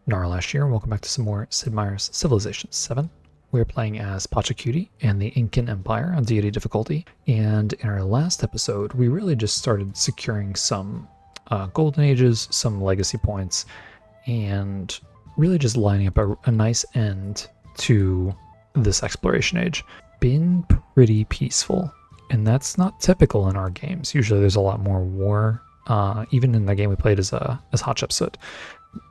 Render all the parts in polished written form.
Nara last year, and welcome back to some more Sid Meier's Civilization 7. We're playing as Pachacuti and the Incan Empire on Deity difficulty, and in our last episode, we really just started securing some golden ages, some legacy points, and really just lining up a nice end to this exploration age. Been pretty peaceful, and that's not typical in our games. Usually there's a lot more war. Even in the game we played as Hatshepsut,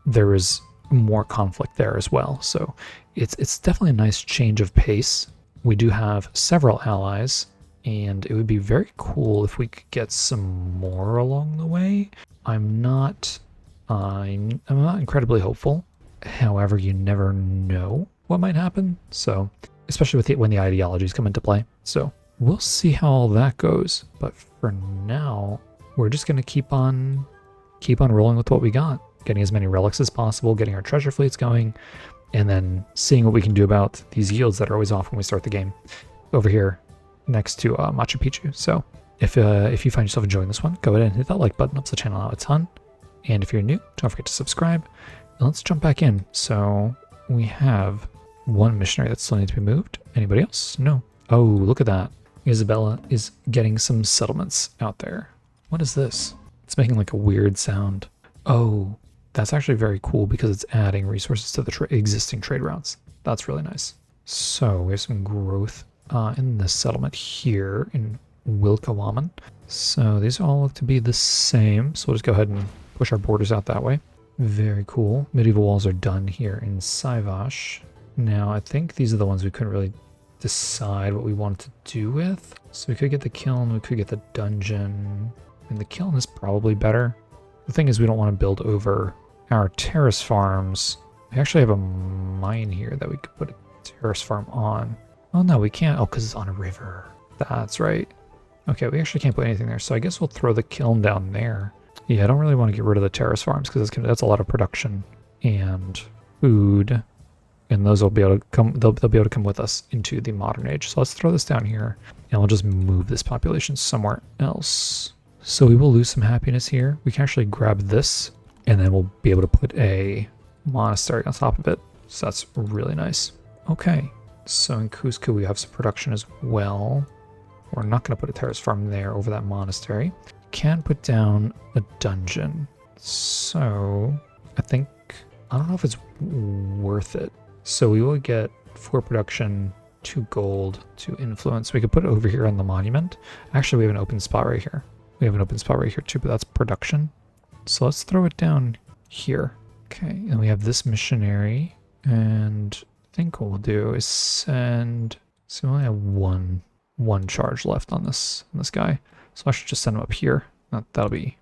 there was more conflict there as well. So it's definitely a nice change of pace. We do have several allies, and it would be very cool if we could get some more along the way. I'm not incredibly hopeful. However, you never know what might happen. So especially with when the ideologies come into play. So we'll see how all that goes. But for now, we're just gonna keep on rolling with what we got. Getting as many relics as possible, getting our treasure fleets going, and then seeing what we can do about these yields that are always off when we start the game over here next to Machu Picchu. So if you find yourself enjoying this one, go ahead and hit that like button, helps the channel out a ton. And if you're new, don't forget to subscribe. And let's jump back in. So we have one missionary that still needs to be moved. Anybody else? No. Oh, look at that. Isabella is getting some settlements out there. What is this? It's making like a weird sound. Oh, that's actually very cool because it's adding resources to the existing trade routes. That's really nice. So we have some growth in this settlement here in Wilkawaman. So these all look to be the same. So we'll just go ahead and push our borders out that way. Very cool. Medieval walls are done here in Saivash. Now I think these are the ones we couldn't really decide what we wanted to do with. So we could get the kiln, we could get the dungeon, and the kiln is probably better. The thing is, we don't want to build over our terrace farms. We actually have a mine here that we could put a terrace farm on. Oh no, we can't. Oh, because it's on a river. That's right. Okay, we actually can't put anything there. So I guess we'll throw the kiln down there. Yeah, I don't really want to get rid of the terrace farms because that's a lot of production and food. And those will be able to come. They'll be able to come with us into the modern age. So let's throw this down here, and we'll just move this population somewhere else. So we will lose some happiness here. We can actually grab this, and then we'll be able to put a monastery on top of it. So that's really nice. Okay, so in Cusco we have some production as well. We're not going to put a terrace farm there over that monastery. Can put down a dungeon. So I don't know if it's worth it. So we will get 4 production, 2 gold, 2 influence. We could put it over here on the monument. Actually, we have an open spot right here. We have an open spot right here too, but that's production. So let's throw it down here. Okay, and we have this missionary. And I think what we'll do is send... So we only have one charge left on this guy. So I should just send him up here. That'll be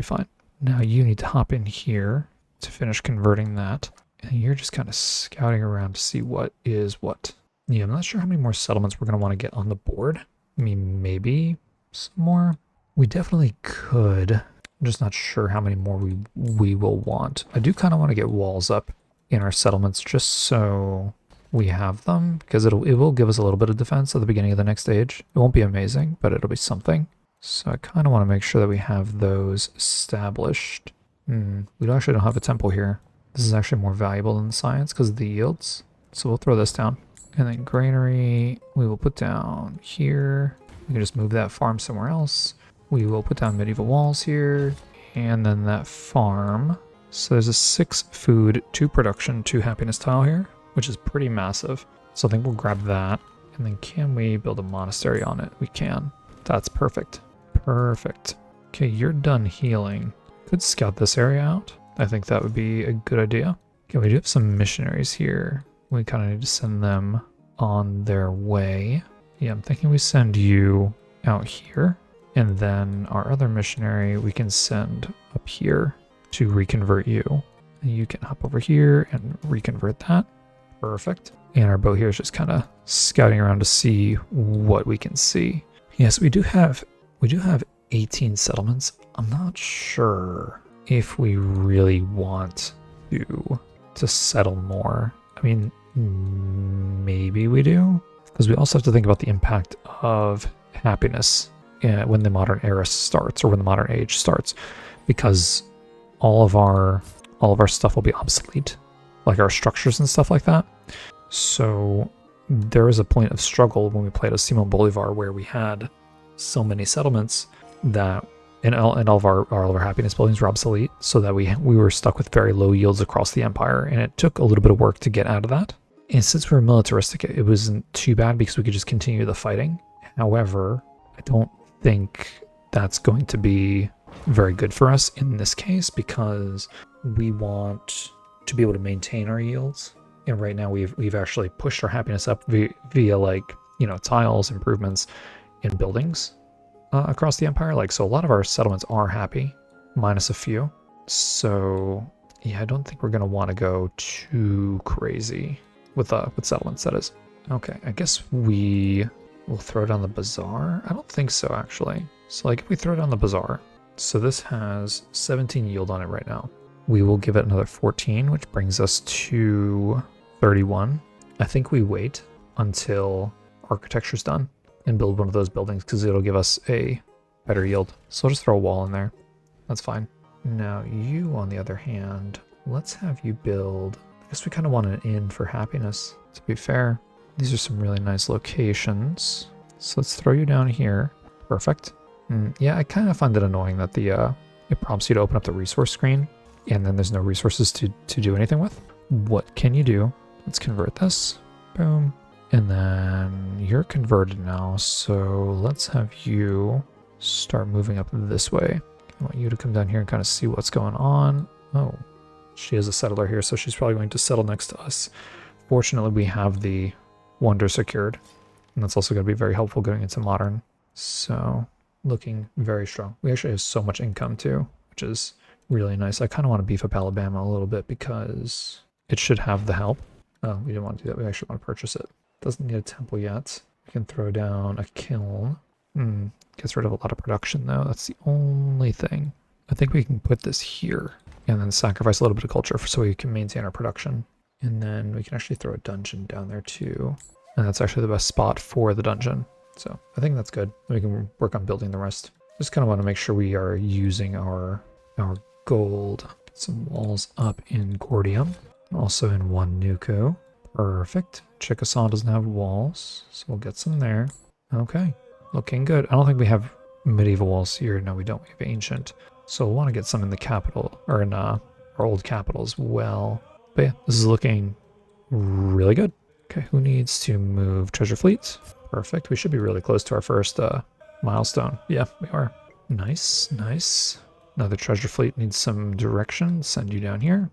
fine. Now you need to hop in here to finish converting that. And you're just kind of scouting around to see what is what. Yeah, I'm not sure how many more settlements we're going to want to get on the board. I mean, maybe some more. We definitely could. I'm just not sure how many more we will want. I do kind of want to get walls up in our settlements just so we have them, because it will give us a little bit of defense at the beginning of the next stage. It won't be amazing, but it'll be something. So I kind of want to make sure that we have those established. We actually don't have a temple here. This is actually more valuable than science because of the yields. So we'll throw this down. And then granary, we will put down here. We can just move that farm somewhere else. We will put down medieval walls here, and then that farm. So there's a 6 food, 2 production, 2 happiness tile here, which is pretty massive. So I think we'll grab that. And then can we build a monastery on it? We can. That's perfect. Perfect. Okay, you're done healing. Could scout this area out. I think that would be a good idea. Okay, we do have some missionaries here. We kind of need to send them on their way. Yeah, I'm thinking we send you out here. And then our other missionary we can send up here to reconvert you. And you can hop over here and reconvert that. Perfect. And our boat here is just kind of scouting around to see what we can see. Yes, we do have 18 settlements. I'm not sure if we really want to settle more. I mean, maybe we do, because we also have to think about the impact of happiness when the modern era starts, or when the modern age starts, because all of our all of our stuff will be obsolete, like our structures and stuff like that. So there was a point of struggle when we played as Simon Bolivar where we had so many settlements that and all of our happiness buildings were obsolete, so that we were stuck with very low yields across the empire, and it took a little bit of work to get out of that. And since we were militaristic, it wasn't too bad because we could just continue the fighting. However, I don't think that's going to be very good for us in this case, because we want to be able to maintain our yields. And right now we've actually pushed our happiness up via like, tiles, improvements in buildings across the empire. Like, so a lot of our settlements are happy, minus a few. So yeah, I don't think we're going to want to go too crazy with settlements, that is. Okay, I guess we will throw down the bazaar. I don't think so, actually. So like if we throw down the bazaar, so this has 17 yield on it right now. We will give it another 14, which brings us to 31. I think we wait until architecture's done and build one of those buildings because it'll give us a better yield. So I'll just throw a wall in there. That's fine. Now you, on the other hand, let's have you build. I guess we kind of want an inn for happiness, to be fair. These are some really nice locations. So let's throw you down here. Perfect. Yeah, I kind of find it annoying that it prompts you to open up the resource screen and then there's no resources to do anything with. What can you do? Let's convert this. Boom. And then you're converted now, so let's have you start moving up this way. I want you to come down here and kind of see what's going on. Oh, she is a settler here, so she's probably going to settle next to us. Fortunately, we have the wonder secured, and that's also going to be very helpful going into modern. So, looking very strong. We actually have so much income too, which is really nice. I kind of want to beef up Alabama a little bit because it should have the help. Oh, we didn't want to do that. We actually want to purchase it. Doesn't need a temple yet. We can throw down a kiln. Gets rid of a lot of production though. That's the only thing. I think we can put this here and then sacrifice a little bit of culture so we can maintain our production. And then we can actually throw a dungeon down there too. And that's actually the best spot for the dungeon. So I think that's good. We can work on building the rest. Just kind of want to make sure we are using our gold. Get some walls up in Gordium. Also in one Nuku. Perfect. Chickasaw doesn't have walls, so we'll get some there. Okay, looking good. I don't think we have medieval walls here. No, we don't. We have ancient. So we'll want to get some in the capital, or in our old capital as well. But yeah, this is looking really good. Okay, who needs to move treasure fleets? Perfect. We should be really close to our first milestone. Yeah, we are. Nice, nice. Another treasure fleet needs some direction. Send you down here.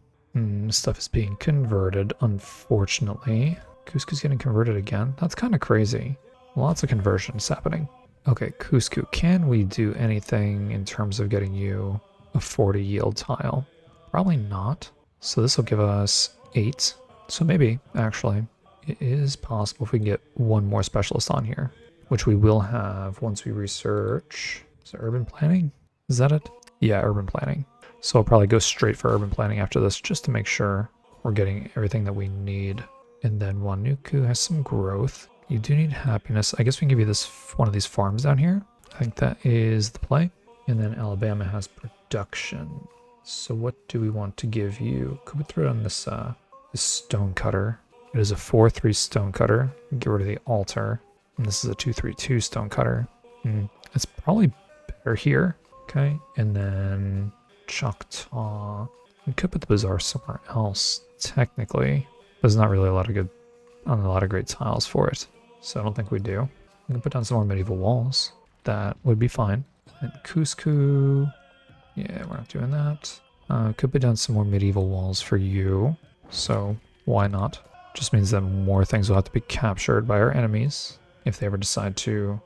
Stuff is being converted, unfortunately. Cusco's getting converted again. That's kind of crazy. Lots of conversions happening. Okay, Cusco, can we do anything in terms of getting you a 40 yield tile? Probably not. So this will give us 8. So maybe, actually, it is possible if we can get one more specialist on here, which we will have once we research. Is it urban planning? Is that it? Yeah, urban planning. So I'll probably go straight for urban planning after this just to make sure we're getting everything that we need. And then Wanuku has some growth. You do need happiness. I guess we can give you this one of these farms down here. I think that is the play. And then Alabama has production. So what do we want to give you? Could we throw on this stone cutter? It is a 4-3 stone cutter. Get rid of the altar. And this is a 2-3-2 stone cutter. It's probably better here. Okay. And then Choctaw. We could put the bazaar somewhere else, technically. There's not really a lot of great tiles for it. So I don't think we do. We can put down some more medieval walls. That would be fine. And Cusco. Yeah, we're not doing that. Could put down some more medieval walls for you. So why not? Just means that more things will have to be captured by our enemies if they ever decide to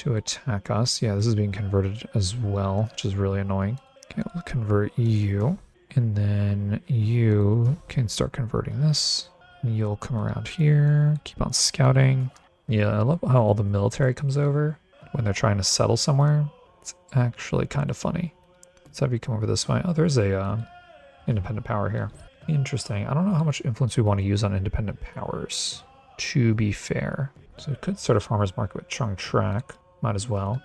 attack us. Yeah, this is being converted as well, which is really annoying. Okay, we'll convert you. And then you can start converting this. You'll come around here, keep on scouting. Yeah, I love how all the military comes over when they're trying to settle somewhere. It's actually kind of funny. Let's have you come over this way. Oh, there's a independent power here. Interesting. I don't know how much influence we want to use on independent powers, to be fair. So we could start a farmer's market with Chung Track. Might as well.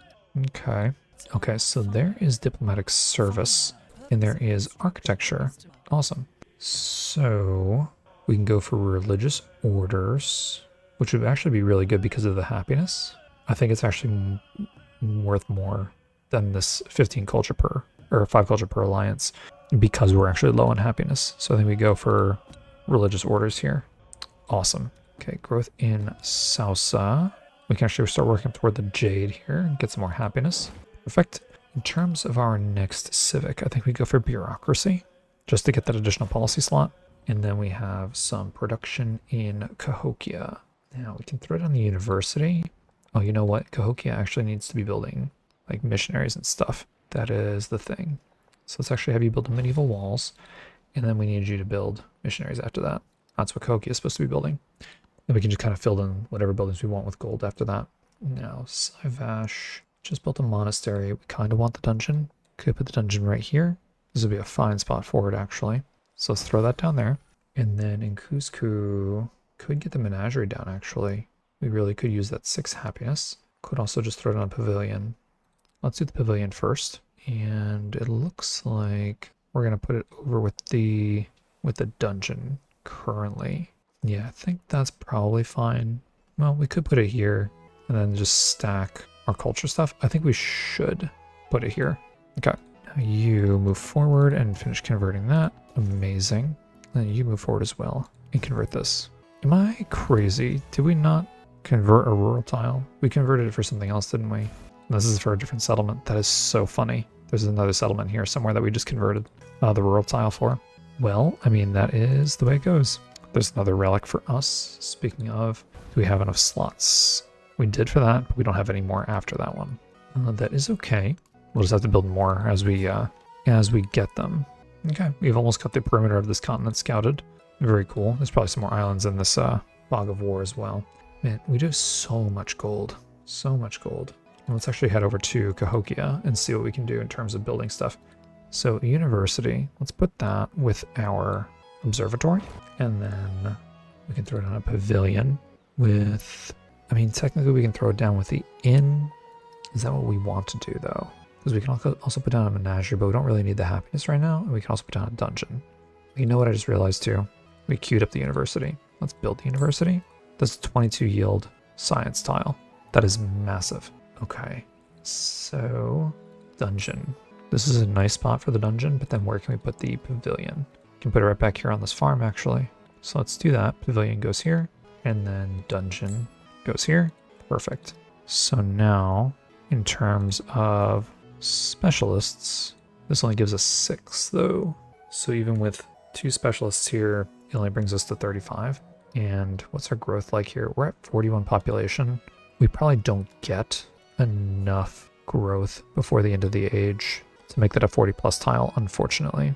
Okay. Okay, so there is diplomatic service, and there is architecture. Awesome. So we can go for religious orders, which would actually be really good because of the happiness. I think it's actually worth more than this 15 culture per, or 5 culture per alliance, because we're actually low on happiness. So I think we go for religious orders here. Awesome. Okay, growth in Sausa. We can actually start working toward the Jade here and get some more happiness. Perfect. In terms of our next civic, I think we go for bureaucracy, just to get that additional policy slot. And then we have some production in Cahokia. Now we can throw down the university. Oh, you know what? Cahokia actually needs to be building like missionaries and stuff. That is the thing. So let's actually have you build the medieval walls. And then we need you to build missionaries after that. That's what Cahokia is supposed to be building. And we can just kind of fill in whatever buildings we want with gold after that. Now, Saivash just built a monastery. We kind of want the dungeon. Could put the dungeon right here. This would be a fine spot for it, actually. So let's throw that down there. And then in Cusco, could get the menagerie down, actually. We really could use that 6 happiness. Could also just throw down a pavilion. Let's do the pavilion first. And it looks like we're going to put it over with the dungeon currently. Yeah, I think that's probably fine. Well, we could put it here and then just stack our culture stuff. I think we should put it here. Okay. Now you move forward and finish converting that. Amazing. Then you move forward as well and convert this. Am I crazy? Did we not convert a rural tile? We converted it for something else, didn't we? This is for a different settlement. That is so funny. There's another settlement here somewhere that we just converted the rural tile for. Well, I mean, that is the way it goes. There's another relic for us. Speaking of, do we have enough slots? We did for that, but we don't have any more after that one. That is okay. We'll just have to build more as we get them. Okay, we've almost got the perimeter of this continent scouted. Very cool. There's probably some more islands in this fog of war as well. Man, we do so much gold. So much gold. Let's actually head over to Cahokia and see what we can do in terms of building stuff. So university, let's put that with our observatory. And then we can throw down a pavilion with, I mean, technically we can throw it down with the inn. Is that what we want to do though? Because we can also put down a menagerie, but we don't really need the happiness right now. And we can also put down a dungeon. You know what I just realized too? We queued up the university. Let's build the university. That's 22 yield science tile. That is massive. Okay, so dungeon. This is a nice spot for the dungeon, but then where can we put the pavilion? We can put it right back here on this farm, actually. So let's do that. Pavilion goes here, and then dungeon goes here. Perfect. So now, in terms of specialists, this only gives us 6, though. So even with 2 specialists here, it only brings us to 35. And what's our growth like here? We're at 41 population. We probably don't get enough growth before the end of the age to make that a 40 plus tile, unfortunately.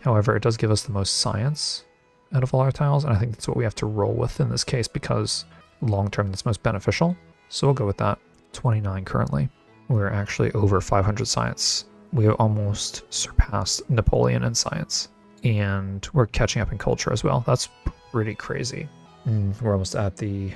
However, it does give us the most science out of all our tiles, and I think that's what we have to roll with in this case because long term that's most beneficial. So we'll go with that. 29 currently. We're actually over 500 science. We almost surpassed Napoleon in science, and we're catching up in culture as well. That's pretty crazy. We're almost at the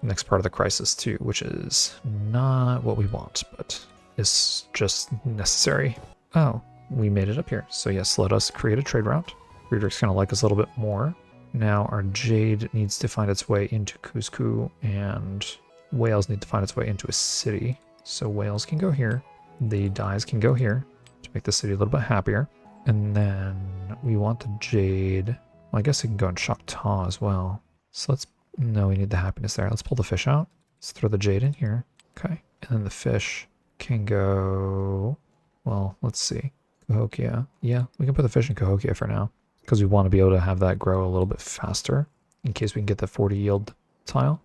next part of the crisis too, which is not what we want, but is just necessary. Oh, we made it up here. So yes, let us create a trade route. Friedrich's gonna like us a little bit more. Now our jade needs to find its way into Cusco, and Wales need to find its way into a city. So Wales can go here. The dyes can go here to make the city a little bit happier. And then we want the jade. Well, I guess it can go in Choctaw as well. So let's, no, we need the happiness there. Let's pull the fish out. Let's throw the jade in here. Okay. And then the fish can go, well, let's see. Cahokia. Yeah, we can put the fish in Cahokia for now because we want to be able to have that grow a little bit faster in case we can get the 40 yield tile.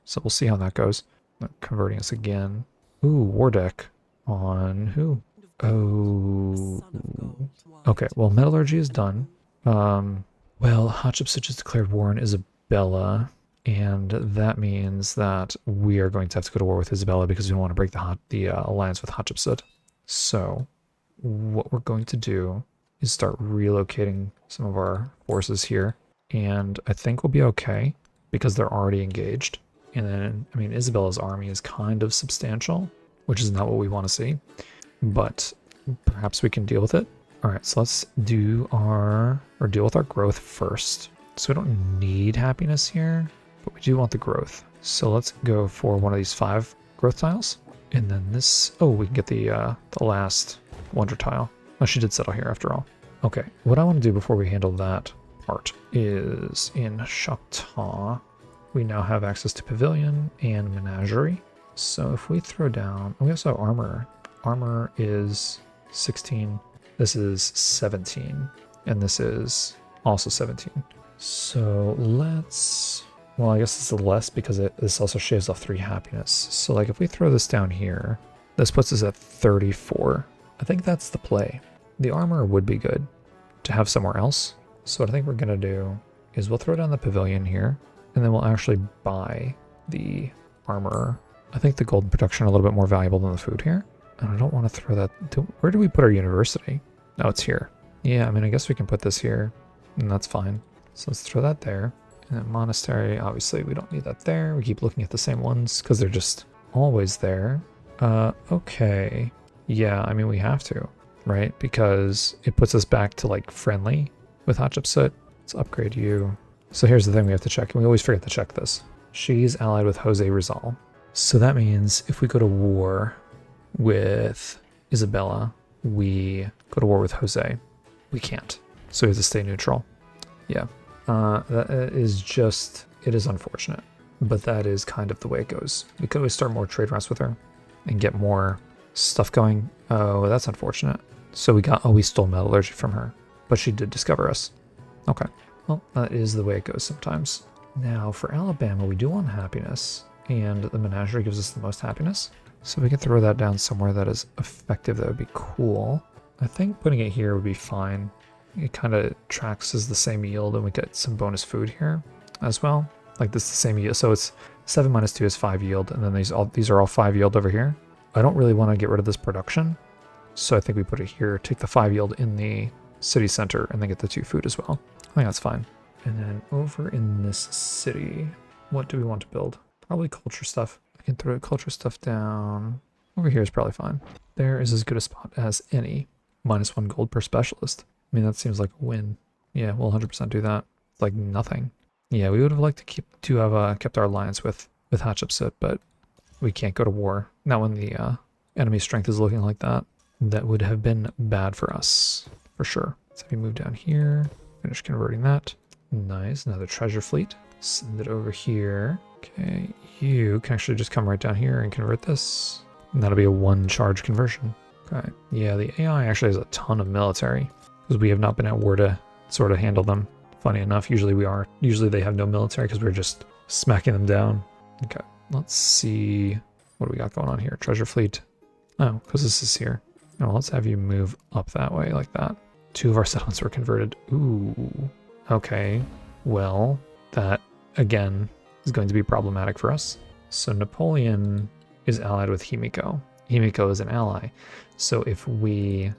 So we'll see how that goes. Converting us again. Ooh, war deck on who? Oh. Okay, well, metallurgy is done. Well, Hatshepsut just declared war on Isabella, and that means that we are going to have to go to war with Isabella because we don't want to break the alliance with Hatshepsut. So what we're going to do is start relocating some of our forces here, and I think we'll be okay because they're already engaged. And then, I mean, Isabella's army is kind of substantial, which is not what we want to see, but perhaps we can deal with it. All right, so let's do deal with our growth first. So we don't need happiness here, but we do want the growth. So let's go for one of these 5 growth tiles. And then this, oh, we can get the last wonder tile. Oh, she did settle here after all. Okay, what I want to do before we handle that part is in Choctaw, we now have access to Pavilion and Menagerie. So if we throw down, we also have armor. Armor is 16. This is 17. And this is also 17. So let's, well, I guess this is less because this also shaves off 3 happiness. So like if we throw this down here, this puts us at 34. I think that's the play. The armor would be good to have somewhere else. So what I think we're going to do is we'll throw down the pavilion here, and then we'll actually buy the armor. I think the gold production are a little bit more valuable than the food here. And I don't want to throw that. Where do we put our university? No, it's here. Yeah, I mean, I guess we can put this here, and that's fine. So let's throw that there. And then monastery, obviously we don't need that there. We keep looking at the same ones because they're just always there. Okay. Yeah, I mean, we have to, right? Because it puts us back to like friendly with Hatshepsut. Let's upgrade you. So here's the thing we have to check, and we always forget to check this. She's allied with Jose Rizal. So that means if we go to war with Isabella, we go to war with Jose. We can't. So we have to stay neutral. Yeah. That is just, it is unfortunate. But that is kind of the way it goes. We could always start more trade routes with her and get more stuff going. Oh, that's unfortunate. So we stole metallurgy from her, but she did discover us. Okay, well, that is the way it goes sometimes. Now for Alabama, we do want happiness, and the menagerie gives us the most happiness. So we can throw that down somewhere that is effective. That would be cool. I think putting it here would be fine. It kind of tracks as the same yield, and we get some bonus food here as well. Like this is the same yield. So it's 7 minus 2 is 5 yield, and then these are all 5 yield over here. I don't really want to get rid of this production, so I think we put it here, take the 5 yield in the city center, and then get the 2 food as well. I think that's fine. And then over in this city, what do we want to build? Probably culture stuff. I can throw culture stuff down. Over here is probably fine. There is as good a spot as any. -1 gold per specialist. I mean, that seems like a win. Yeah, we'll 100% do that. It's like nothing. Yeah, we would have liked to have kept our alliance with Hatshepsut, but we can't go to war. Not when the enemy strength is looking like that. That would have been bad for us, for sure. Let's have you move down here. Finish converting that. Nice, another treasure fleet. Send it over here. Okay, you can actually just come right down here and convert this. And that'll be a 1 charge conversion. Okay, yeah, the AI actually has a ton of military, because we have not been at war to sort of handle them. Funny enough, usually we are. Usually they have no military because we're just smacking them down. Okay, let's see what do we got going on here. Treasure fleet. Oh, because this is here. Oh, let's have you move up that way like that. 2 of our settlements were converted. Ooh. Okay, well, that again is going to be problematic for us. So Napoleon is allied with Himiko. Himiko is an ally. So if we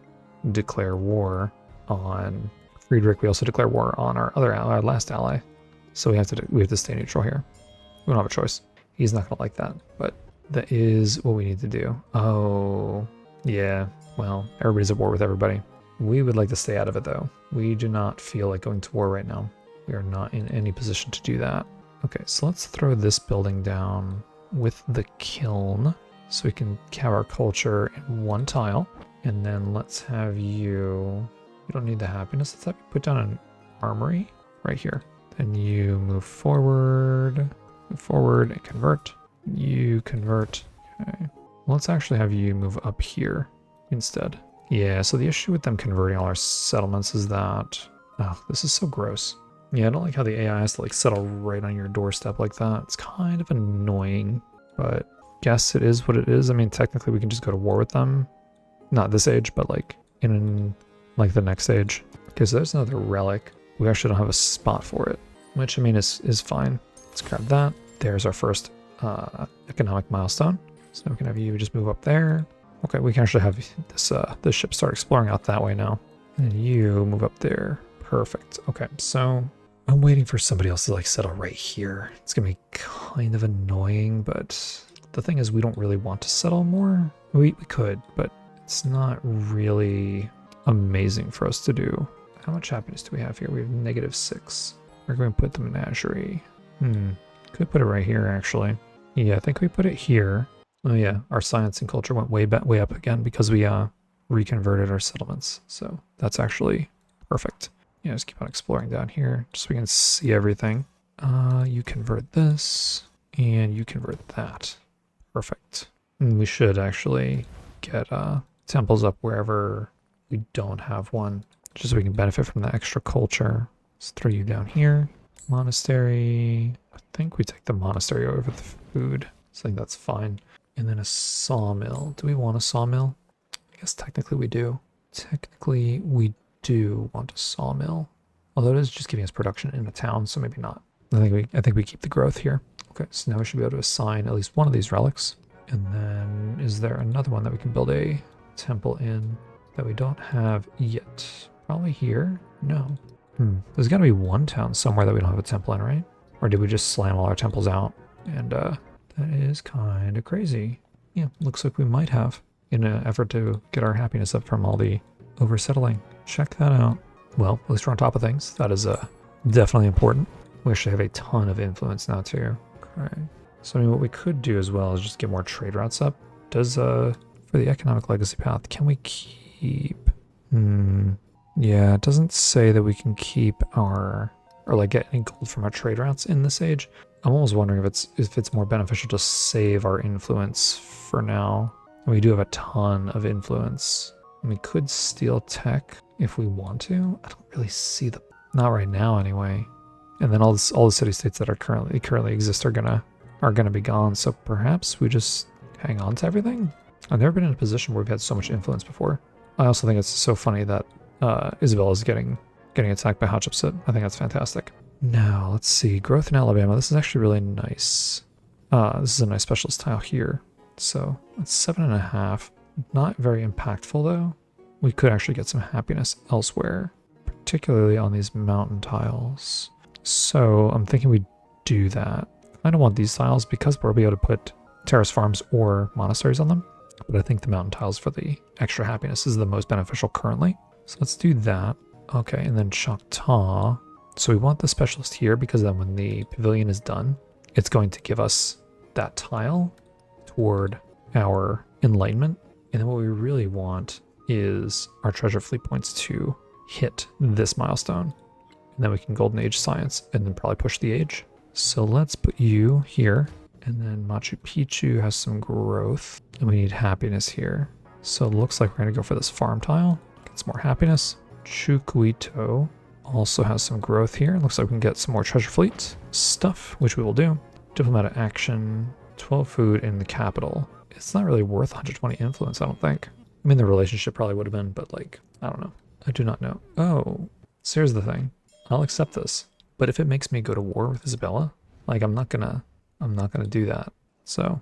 declare war on Friedrich, we also declare war on our other ally, our last ally. So we have to stay neutral here. We don't have a choice. He's not gonna like that, but that is what we need to do. Oh, yeah. Well, everybody's at war with everybody. We would like to stay out of it though. We do not feel like going to war right now. We are not in any position to do that. Okay, so let's throw this building down with the kiln so we can have our culture in 1 tile. And then let's have you don't need the happiness. Let's have you put down an armory right here. Then you move forward and convert. You convert. Okay. Let's actually have you move up here instead. Yeah, so the issue with them converting all our settlements is that, oh, this is so gross. Yeah, I don't like how the AI has to like settle right on your doorstep like that. It's kind of annoying, but guess it is what it is. I mean, technically we can just go to war with them. Not this age, but like in like the next age. Okay, so there's another relic. We actually don't have a spot for it, which I mean is fine. Let's grab that. There's our first economic milestone. So we can have you just move up there. Okay, we can actually have this ship start exploring out that way now. And you move up there. Perfect. Okay, so I'm waiting for somebody else to like settle right here. It's gonna be kind of annoying, but the thing is we don't really want to settle more. We could, but it's not really amazing for us to do. How much happiness do we have here? We have -6. We're going to put the menagerie. Could put it right here, actually. Yeah, I think we put it here. Oh yeah, our science and culture went way up again because we reconverted our settlements. So that's actually perfect. Yeah, just keep on exploring down here just so we can see everything. You convert this and you convert that. Perfect. And we should actually get temples up wherever we don't have one, just so we can benefit from the extra culture. Let's throw you down here. Monastery. I think we take the monastery over the food. So I think that's fine. And then a sawmill. Do we want a sawmill? I guess technically we do. Technically we do want a sawmill. Although it is just giving us production in a town, so maybe not. I think we keep the growth here. Okay, so now we should be able to assign at least one of these relics. And then is there another one that we can build a temple in that we don't have yet? Probably here? No. There's got to be one town somewhere that we don't have a temple in, right? Or did we just slam all our temples out? And that is kind of crazy. Yeah, looks like we might have, in an effort to get our happiness up from all the oversettling. Check that out. Well, at least we're on top of things. That is definitely important. We actually have a ton of influence now too. Okay. So I mean, what we could do as well is just get more trade routes up. Does for the economic legacy path, can we keep? Yeah, it doesn't say that we can keep our or like get any gold from our trade routes in this age. I'm almost wondering if it's more beneficial to save our influence for now. And we do have a ton of influence. And we could steal tech if we want to. I don't really see not right now anyway. And then all the city states that are currently exist are gonna be gone. So perhaps we just hang on to everything. I've never been in a position where we've had so much influence before. I also think it's so funny that Isabel is getting attacked by Hatshepsut. I think that's fantastic. Now let's see, growth in Alabama. This is actually really nice. This is a nice specialist tile here. So it's 7.5. Not very impactful though. We could actually get some happiness elsewhere, particularly on these mountain tiles. So I'm thinking we do that. I don't want these tiles because we'll be able to put terrace farms or monasteries on them. But I think the mountain tiles for the extra happiness is the most beneficial currently. So let's do that. Okay, and then Choctaw. So we want the specialist here because then when the pavilion is done, it's going to give us that tile toward our enlightenment. And then what we really want is our treasure fleet points to hit this milestone. And then we can golden age science and then probably push the age. So let's put you here. And then Machu Picchu has some growth. And we need happiness here. So it looks like we're going to go for this farm tile. Get some more happiness. Chucuito also has some growth here. Looks like we can get some more treasure fleet stuff, which we will do. Diplomatic action. 12 food in the capital. It's not really worth 120 influence, I don't think. I mean, the relationship probably would have been, but like, I don't know. I do not know. Oh, so here's the thing. I'll accept this. But if it makes me go to war with Isabella, like I'm not gonna do that. So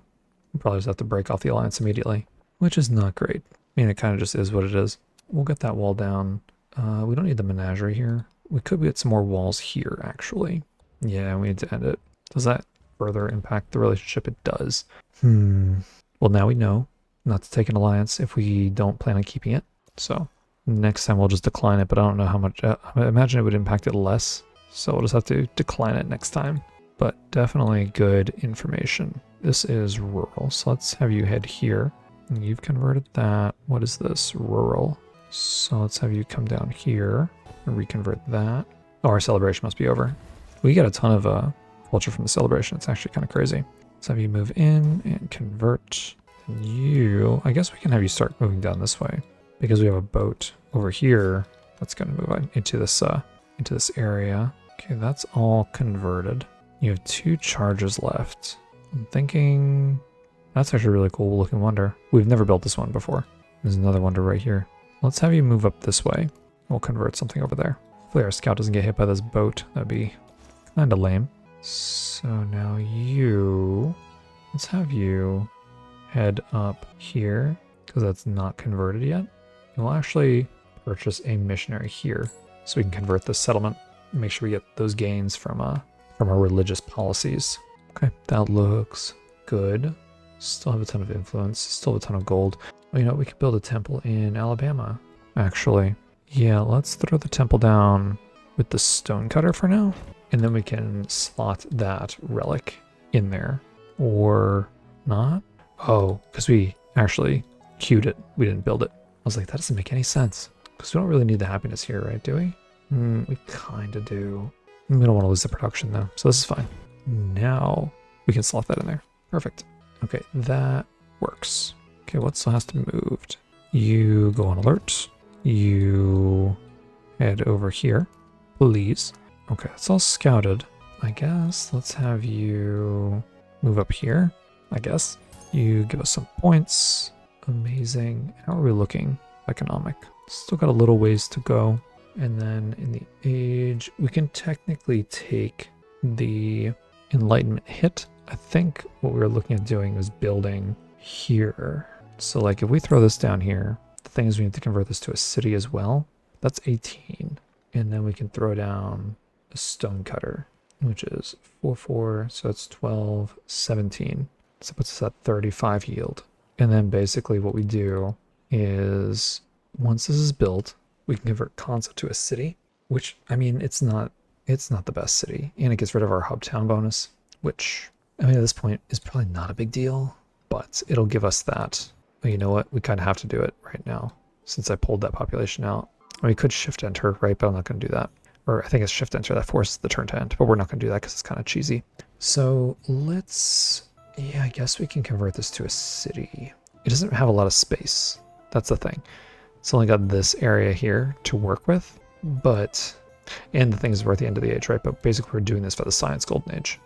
we'll probably just have to break off the alliance immediately, which is not great. I mean, it kind of just is what it is. We'll get that wall down. We don't need the menagerie here. We could get some more walls here, actually. Yeah, we need to end it. Does that further impact the relationship? It does. Well, now we know not to take an alliance if we don't plan on keeping it. So next time we'll just decline it, but I don't know how much. I imagine it would impact it less. So we'll just have to decline it next time. But definitely good information. This is rural, so let's have you head here. You've converted that. What is this? Rural. So let's have you come down here and reconvert that. Oh, our celebration must be over. We get a ton of culture from the celebration. It's actually kind of crazy. Let's have you move in and convert. And you, I guess we can have you start moving down this way because we have a boat over here that's going to move into this area. Okay, that's all converted. You have 2 charges left. I'm thinking that's actually a really cool looking wonder. We've never built this one before. There's another wonder right here. Let's have you move up this way. We'll convert something over there. Hopefully our scout doesn't get hit by this boat. That'd be kind of lame. So now let's have you head up here because that's not converted yet. And we'll actually purchase a missionary here so we can convert this settlement and make sure we get those gains from our religious policies. Okay, that looks good. Still have a ton of influence, still have a ton of gold. Well, you know, we could build a temple in Alabama. actually. Yeah, let's throw the temple down with the stonecutter for now. And then we can slot that relic in there. Or not? Oh, because we actually queued it. We didn't build it. I was like, that doesn't make any sense. Because we don't really need the happiness here, right? Do we? We kind of do. We don't want to lose the production though. So this is fine. Now we can slot that in there. Perfect. Okay, that works. Okay, what still has to be moved? You go on alert. You head over here, please. Okay, it's all scouted. I guess let's have you move up here, I guess. You give us some points. Amazing. How are we looking? Economic. Still got a little ways to go. And then in the age, we can technically take the enlightenment hit. I think what we were looking at doing was building here. So like if we throw this down here, the thing is we need to convert this to a city as well. That's 18. And then we can throw down a stonecutter, which is 4, so it's 12, 17. So it puts us at 35 yield. And then basically what we do is once this is built, we can convert Kansa to a city, which, I mean, it's not the best city. And it gets rid of our hub town bonus, which, I mean, at this point is probably not a big deal, but it'll give us that. Well, you know what? We kind of have to do it right now since I pulled that population out. I mean, we could shift enter, right? But I'm not going to do that. Or I think it's shift enter that forces the turn to end, but we're not going to do that because it's kind of cheesy. So let's, yeah, I guess we can convert this to a city. It doesn't have a lot of space. That's the thing. It's only got this area here to work with, but, and the thing is we're at the end of the age, right? But basically we're doing this for the science golden age,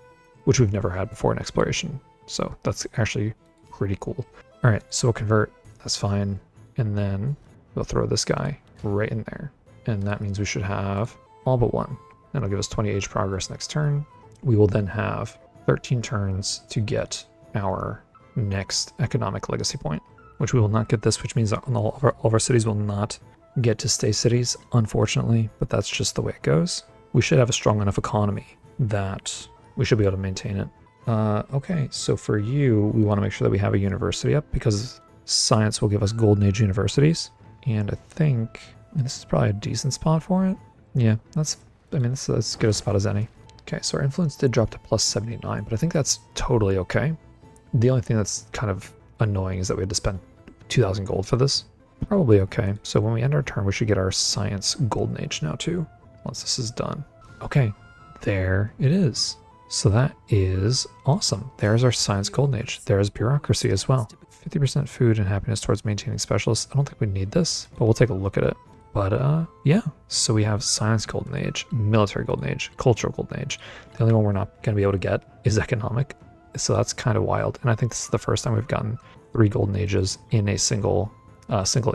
which we've never had before in exploration. So that's actually pretty cool. All right, so we'll convert, that's fine. And then we'll throw this guy right in there. And that means we should have all but one. That'll give us 20 age progress next turn. We will then have 13 turns to get our next economic legacy point, which we will not get this, which means all of our cities will not get to stay cities, unfortunately, but that's just the way it goes. We should have a strong enough economy that we should be able to maintain it. Okay, so for you, we want to make sure that we have a university up because science will give us golden age universities. And I think this is probably a decent spot for it. Yeah, that's as good a spot as any. Okay, so our influence did drop to plus 79, but I think that's totally okay. The only thing that's kind of annoying is that we had to spend 2,000 gold for this. Probably okay. So when we end our turn, we should get our science golden age now too, once this is done. Okay, there it is. So that is awesome. There's our science golden age. There's bureaucracy as well. 50% food and happiness towards maintaining specialists. I don't think we need this, but we'll take a look at it. But yeah, so we have science golden age, military golden age, cultural golden age. The only one we're not going to be able to get is economic. So that's kind of wild. And I think this is the first time we've gotten 3 golden ages in a single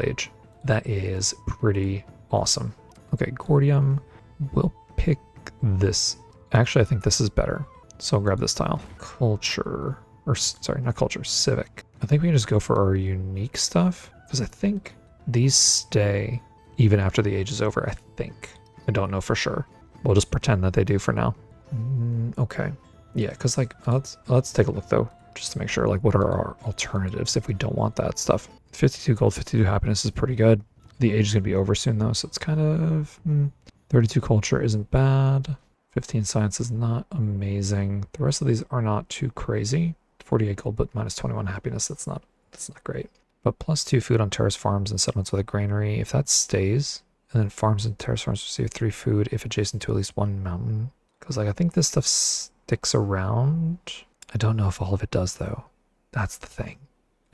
age. That is pretty awesome. Okay, Gordium, we'll pick this. Actually, I think this is better. So I'll grab this tile. Culture, or sorry, not culture, civic. I think we can just go for our unique stuff because I think these stay even after the age is over, I think. I don't know for sure. We'll just pretend that they do for now. Okay. Yeah, because like, let's take a look though, just to make sure, like, what are our alternatives if we don't want that stuff? 52 gold, 52 happiness is pretty good. The age is going to be over soon though, so it's kind of, 32 culture isn't bad. 15 science is not amazing. The rest of these are not too crazy. 48 gold, but minus 21 happiness, that's not great. But plus 2 food on terrace farms and settlements with a granary, if that stays, and then farms and terrace farms receive 3 food if adjacent to at least 1 mountain. Because like I think this stuff sticks around. I don't know if all of it does though. That's the thing.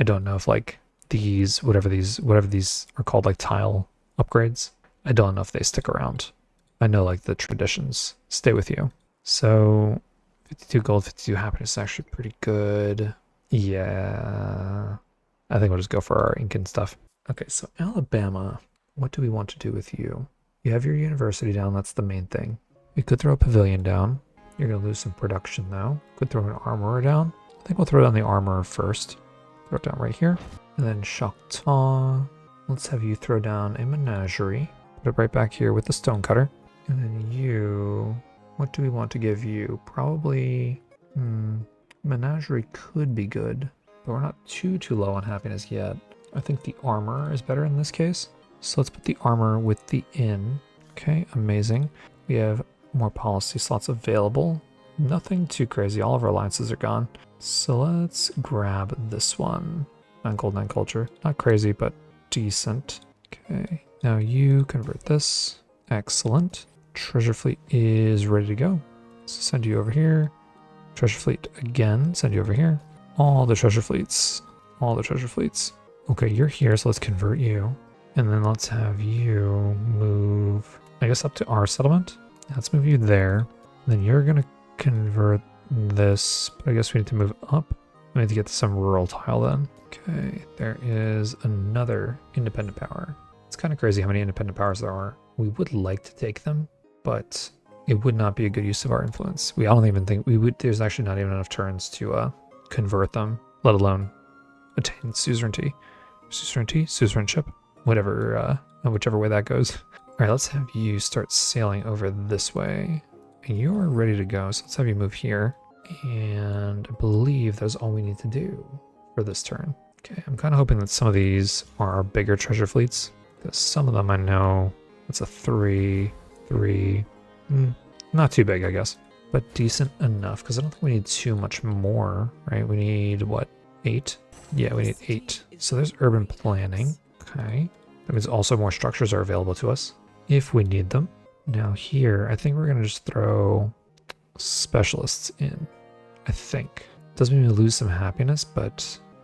I don't know if like these, whatever these are called, like tile upgrades, I don't know if they stick around. I know like the traditions stay with you. So 52 gold, 52 happiness is actually pretty good. Yeah. I think we'll just go for our Incan stuff. Okay, so Alabama, what do we want to do with you? You have your university down, that's the main thing. We could throw a pavilion down. You're going to lose some production though. Could throw an armorer down. I think we'll throw down the armorer first. Throw it down right here. And then Choctaw. Let's have you throw down a menagerie. Put it right back here with the stonecutter. And then you, what do we want to give you? Probably, menagerie could be good. But we're not too low on happiness yet. I think the armor is better in this case. So let's put the armor with the inn. Okay, amazing. We have more policy slots available. Nothing too crazy. All of our alliances are gone. So let's grab this one. 9 gold, 9 culture. Not crazy, but decent. Okay, now you convert this. Excellent. Treasure fleet is ready to go. So send you over here. Treasure fleet again. Send you over here. All the treasure fleets. All the treasure fleets. Okay, you're here, so let's convert you. And then let's have you move, I guess, up to our settlement. Let's move you there. Then you're going to convert this, but I guess we need to move up. We need to get to some rural tile then. Okay, there is another independent power. It's kind of crazy how many independent powers there are. We would like to take them, but it would not be a good use of our influence. I don't even think we would, there's actually not even enough turns to convert them, let alone attain suzerainty. Suzerainship, whatever, whichever way that goes. All right, let's have you start sailing over this way. And you are ready to go, so let's have you move here. And I believe that's all we need to do for this turn. Okay, I'm kind of hoping that some of these are our bigger treasure fleets, because some of them I know it's a 3, not too big, I guess, but decent enough, because I don't think we need too much more, right? We need, what, 8? Yeah, we need 8. So there's urban planning. Okay. That means also more structures are available to us if we need them. Now here, I think we're going to just throw specialists in. I think. Doesn't mean we lose some happiness,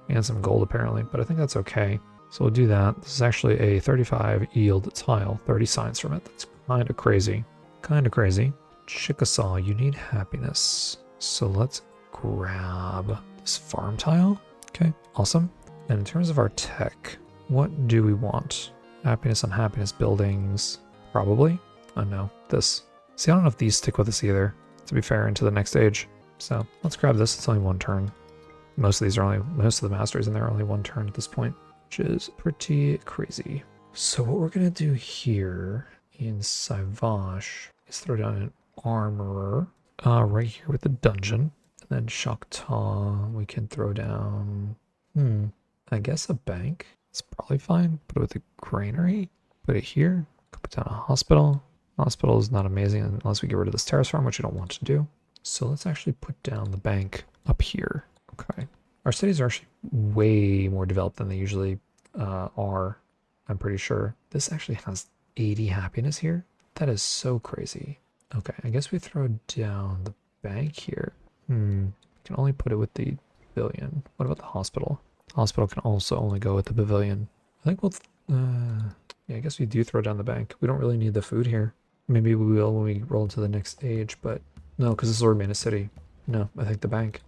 and some gold apparently, but I think that's okay. So we'll do that. This is actually a 35 yield tile, 30 signs from it. That's kind of crazy. Kind of crazy. Chickasaw, you need happiness. So let's grab this farm tile. Okay, awesome. And in terms of our tech, what do we want? Happiness on happiness buildings, probably. Oh no, this. See, I don't know if these stick with us either, to be fair, into the next age. So let's grab this. It's only 1 turn. Most of the masters in there are only 1 turn at this point, which is pretty crazy. So what we're gonna do here in Saivash is throw down an armorer right here with the dungeon. And then Choctaw, we can throw down, I guess a bank. It's probably fine. Put it with a granary. Put it here. Could put down a hospital. Hospital is not amazing unless we get rid of this terrace farm, which we don't want to do. So let's actually put down the bank up here. Okay. Our cities are actually way more developed than they usually are, I'm pretty sure. This actually has 80 happiness here. That is so crazy. Okay, I guess we throw down the bank here. Can only put it with the pavilion. What about the hospital? Hospital can also only go with the pavilion. I think we'll, yeah, I guess we do throw down the bank. We don't really need the food here. Maybe we will when we roll into the next age, but no, because this will remain a city. No, I think the bank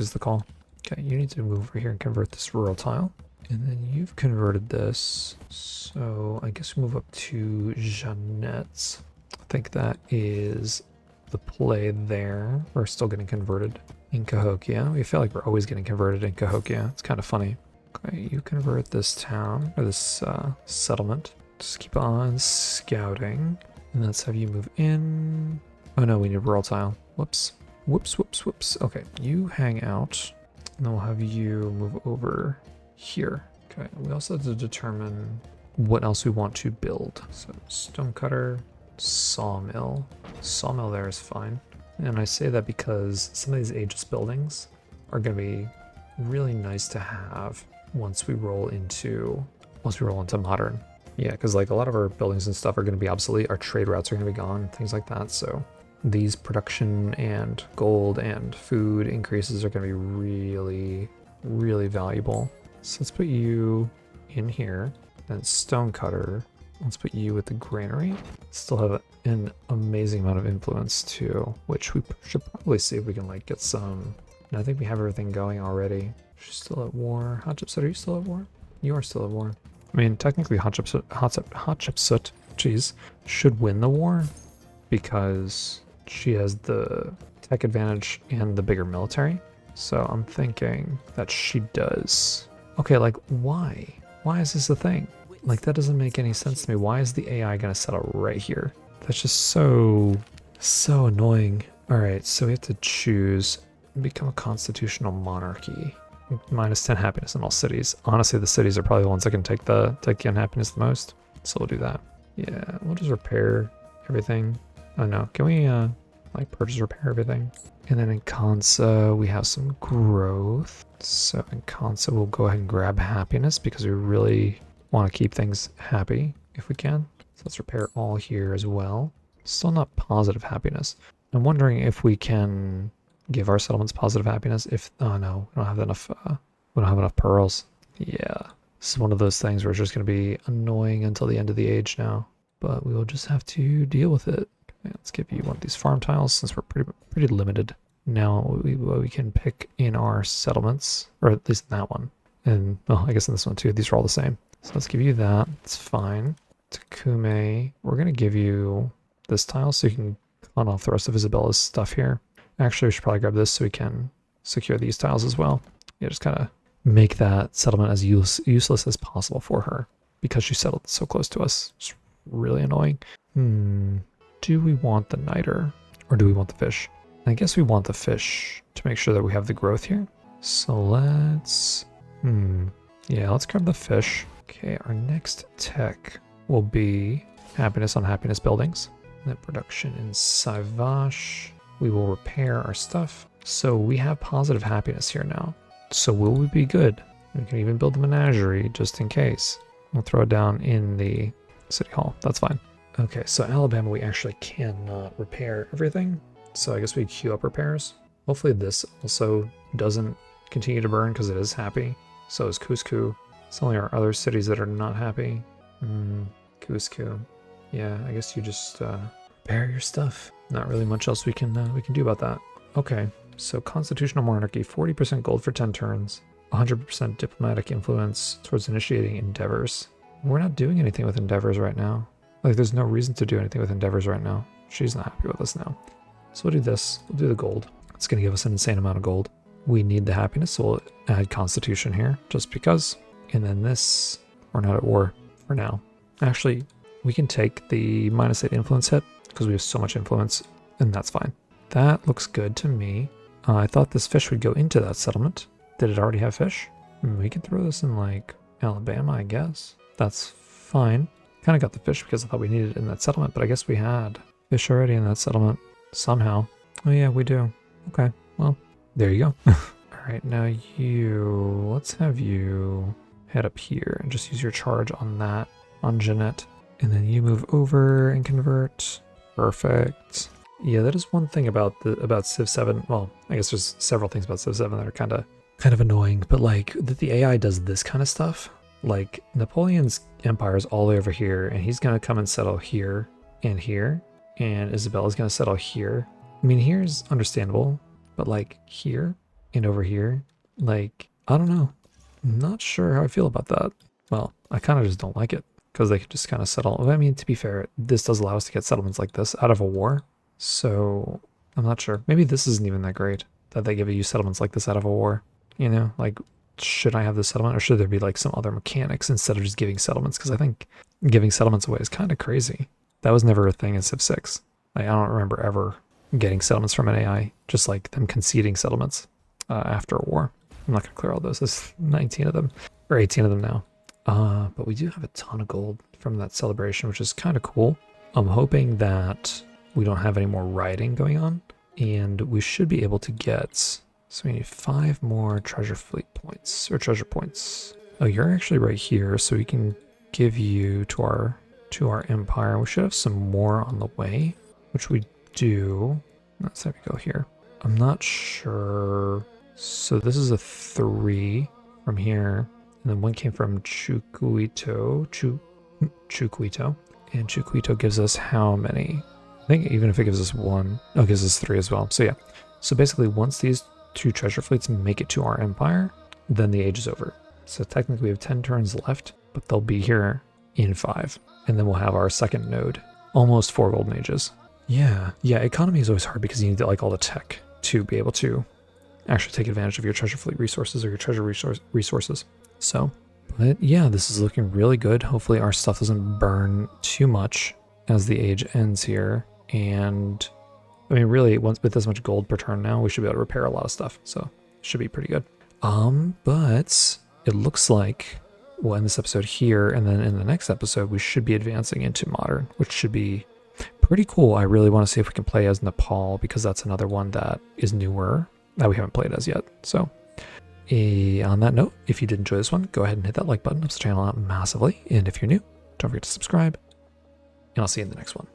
is the call. Okay, you need to move over here and convert this rural tile. And then you've converted this. So I guess we move up to Jeanette's. I think that is the play there. We're still getting converted in Cahokia. We feel like we're always getting converted in Cahokia. It's kind of funny. Okay, you convert this town, or this settlement. Just keep on scouting. And let's have you move in. Oh no, we need a rural tile. Whoops. Whoops. Okay, you hang out. And then we'll have you move over here. Okay, we also have to determine what else we want to build. So stonecutter, sawmill. Sawmill there is fine. And I say that because some of these aegis buildings are going to be really nice to have once we roll into modern. Yeah, because like a lot of our buildings and stuff are going to be obsolete. Our trade routes are going to be gone, things like that. So these production and gold and food increases are going to be really, really valuable. So let's put you in here. Then stonecutter. Let's put you with the granary. Still have an amazing amount of influence too, which we should probably see if we can like get some. And I think we have everything going already. She's still at war. Hatshepsut, are you still at war? You are still at war. I mean, technically Hatshepsut, geez, should win the war because she has the tech advantage and the bigger military. So I'm thinking that she does. Okay, like why? Why is this a thing? Like that doesn't make any sense to me. Why is the AI gonna settle right here? That's just so annoying. All right, so we have to choose become a constitutional monarchy. -10 happiness in all cities. Honestly, the cities are probably the ones that can take the unhappiness the most. So we'll do that. Yeah, we'll just repair everything. Oh no, can we like purchase repair everything? And then in Kansa, we have some growth. So in Kansa, we'll go ahead and grab happiness because we really want to keep things happy if we can. So let's repair all here as well. Still not positive happiness. I'm wondering if we can give our settlements positive happiness. If, oh no, we don't have enough, we don't have enough pearls. Yeah, this is one of those things where it's just going to be annoying until the end of the age now. But we will just have to deal with it. Okay, let's give you one of these farm tiles since we're pretty limited. Now what we can pick in our settlements, or at least in that one. And, well, I guess in this one too, these are all the same. So let's give you that, it's fine. Takume, we're going to give you this tile so you can cut off the rest of Isabella's stuff here. Actually, we should probably grab this so we can secure these tiles as well. Yeah, just kind of make that settlement as useless as possible for her because she settled so close to us. It's really annoying. Do we want the niter or do we want the fish? I guess we want the fish to make sure that we have the growth here. So let's, yeah, let's grab the fish. Okay, our next tech will be happiness on happiness buildings. And then production in Saivash. We will repair our stuff. So we have positive happiness here now. So will we be good? We can even build the menagerie just in case. We'll throw it down in the city hall. That's fine. Okay, so Alabama, we actually cannot repair everything. So I guess we queue up repairs. Hopefully this also doesn't continue to burn because it is happy. So is Cusco. It's only our other cities that are not happy. Cusco. Yeah, I guess you just repair your stuff. Not really much else we can do about that. Okay, so constitutional monarchy, 40% gold for 10 turns, 100% diplomatic influence towards initiating endeavors. We're not doing anything with endeavors right now. Like, there's no reason to do anything with endeavors right now. She's not happy with us now. So we'll do this. We'll do the gold. It's going to give us an insane amount of gold. We need the happiness, so we'll add constitution here, just because. And then this, we're not at war for now. Actually, we can take the -8 influence hit, because we have so much influence, and that's fine. That looks good to me. I thought this fish would go into that settlement. Did it already have fish? We can throw this in, like, Alabama, I guess. That's fine. Kind of got the fish because I thought we needed it in that settlement, but I guess we had fish already in that settlement somehow. Oh yeah, we do. Okay, well, there you go. Alright, now let's have you head up here and just use your charge on that, on Jeanette. And then you move over and convert. Perfect. Yeah, that is one thing about Civ 7. Well, I guess there's several things about Civ 7 that are kind of annoying, but like that the AI does this kind of stuff. Like Napoleon's empire is all the way over here, and he's gonna come and settle here, and Isabella's gonna settle here. I mean, here's understandable, but like here and over here, like, I don't know. I'm not sure how I feel about that. Well, I kind of just don't like it because they could just kind of settle. I mean, to be fair, this does allow us to get settlements like this out of a war. So I'm not sure. Maybe this isn't even that great that they give you settlements like this out of a war. You know, like, should I have this settlement or should there be like some other mechanics instead of just giving settlements? Because I think giving settlements away is kind of crazy. That was never a thing in Civ 6. Like, I don't remember ever getting settlements from an AI, just like them conceding settlements after a war. I'm not going to clear all those. There's 19 of them, or 18 of them now. But we do have a ton of gold from that celebration, which is kind of cool. I'm hoping that we don't have any more rioting going on, and we should be able to get, so we need 5 more treasure fleet points, or treasure points. Oh, you're actually right here, so we can give you to our empire. We should have some more on the way, which we do. Let's have you go here. I'm not sure. So this is a 3 from here, and then 1 came from Chucuito, and Chucuito gives us how many? I think even if it gives us 1, it gives us 3 as well. So yeah, so basically once these 2 treasure fleets make it to our empire, then the age is over. So technically we have 10 turns left, but they'll be here in 5, and then we'll have our second node. Almost 4 golden ages. Yeah, economy is always hard because you need like all the tech to be able to actually take advantage of your treasure fleet resources or your treasure resources. So, but yeah, this is looking really good. Hopefully our stuff doesn't burn too much as the age ends here. And I mean, really, once with this much gold per turn now, we should be able to repair a lot of stuff. So it should be pretty good. But it looks like we'll end this episode here, and then in the next episode, we should be advancing into modern, which should be pretty cool. I really want to see if we can play as Nepal, because that's another one that is newer that we haven't played as yet. So on that note, if you did enjoy this one, go ahead and hit that like button. Helps the channel out massively. And if you're new, don't forget to subscribe. And I'll see you in the next one.